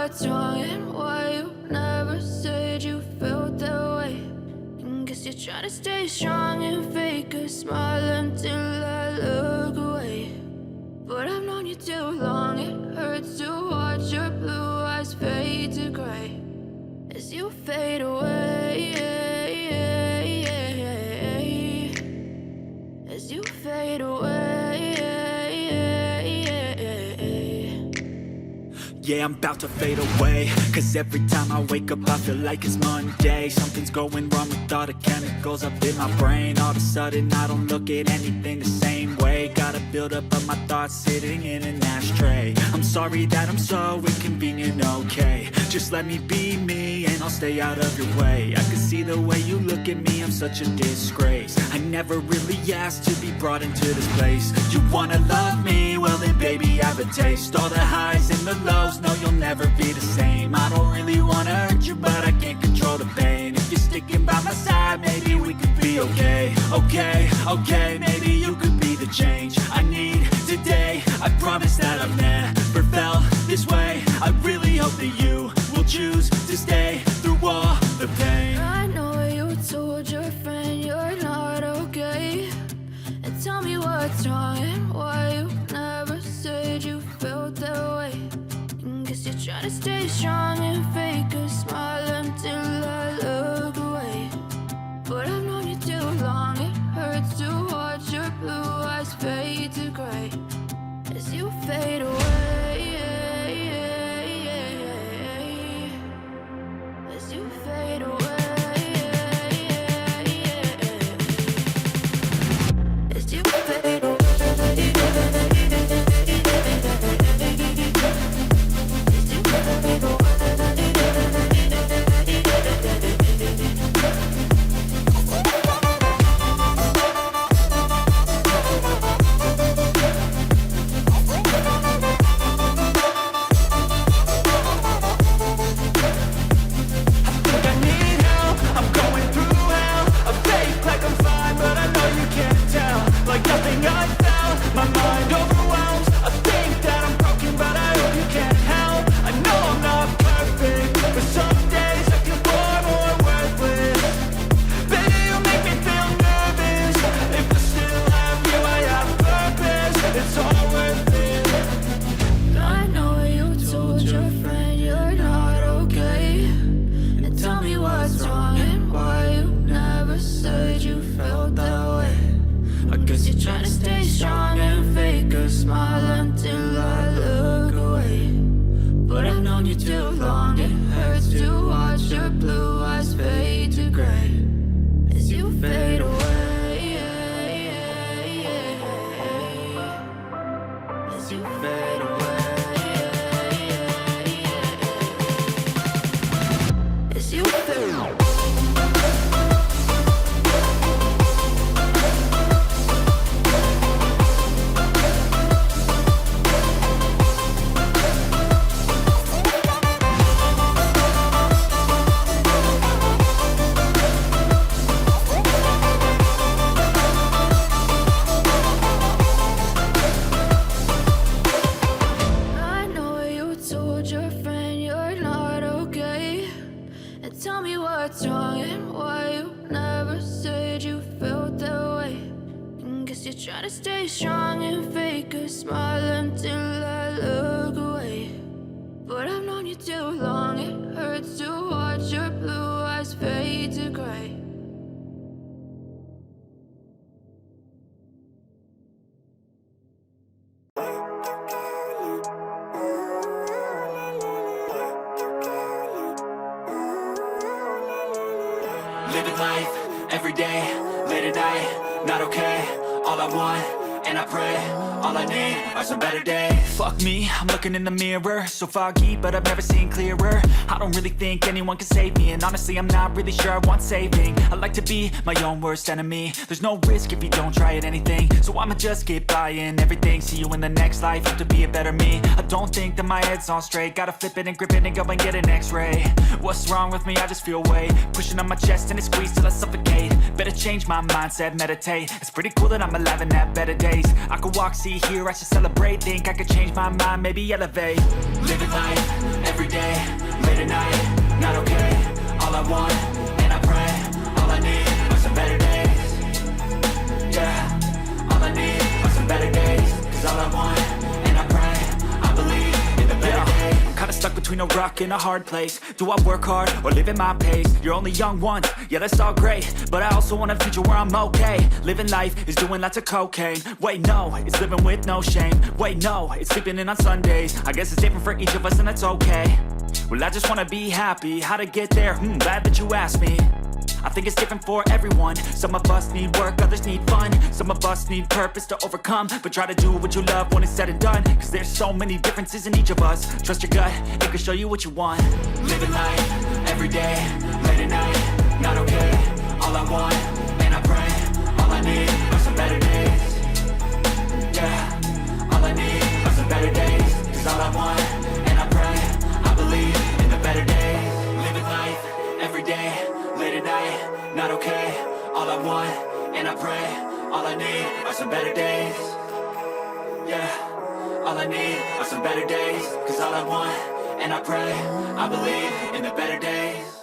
what's wrong and why you never said you felt that way. And guess you're trying to stay strong and fake a smile until I look away. But I've known you too long, it hurts to watch your blue eyes fade to gray as you fade away, as you fade away. Yeah, I'm about to fade away, cause every time I wake up I feel like it's Monday. Something's going wrong with all the chemicals up in my brain. All of a sudden I don't look at anything the same way. Got a buildup of my thoughts sitting in an ashtray. I'm sorry that I'm so inconvenient, okay. Just let me be me and I'll stay out of your way. I can see the way you look at me, I'm such a disgrace. I never really asked to be brought into this place. You wanna love me? Well then baby I have a taste. All the highs and the lows, no you'll never be the same. I don't really wanna hurt you but I can't control the pain. If you're sticking by my side maybe we could be okay. Okay, maybe you could be the change I need today. I promise that I've never felt this way. I really hope that you will choose to stay through all the pain. I know you told your friend you're not okay, and tell me what's wrong and why you never said you felt that way. And guess you're trying to stay strong and fake a smile until I look away. But I've known you too long, it hurts to watch your blue eyes fade to gray as you fade away, as you fade away, as you fade away. Living life, every day, late at night, not okay. All I want, and I pray, all I need are some better days. Fuck me, I'm looking in the mirror, so foggy, but I've never seen clearer. I don't really think anyone can save me, and honestly I'm not really sure I want saving. I like to be my own worst enemy. There's no risk if you don't try at anything, so I'ma just get buying everything. See you in the next life, hope to be a better me. I don't think that my head's on straight, gotta flip it and grip it and go and get an x-ray. What's wrong with me? I just feel weight pushing on my chest and it squeezes till I suffocate. Better change my mindset, meditate. It's pretty cool that I'm alive and have better days. I could walk, see, hear, I should celebrate. Think I could change my mind, maybe elevate. Living life, every day, late at night, not okay. All I want, and I pray, all I need are some better days. Yeah, all I need are some better days. Cause all I want, and I pray, I believe in the better days. Kinda stuck between a rock and a hard place. Do I work hard or live at my pace? You're only young once, yeah that's all great, but I also want a future where I'm okay. Living life is doing lots of cocaine. Wait no, it's living with no shame. Wait no, it's sleeping in on Sundays. I guess it's different for each of us and that's okay. Well I just wanna be happy, how to get there? Glad that you asked me. I think it's different for everyone. Some of us need work, others need fun. Some of us need purpose to overcome. But try to do what you love when it's said and done. Cause there's so many differences in each of us. Trust your gut, it can show you what you want. Living life, every day, late at night, not okay. All I want, and I pray, all I need are some better days. Yeah, all I need are some better days. Cause all I want, and I pray, I believe in the better days. Living life, every day, late at night, not okay. All I want, and I pray, all I need are some better days. Yeah, all I need are some better days. Cause all I want, and I pray, I believe in the better days.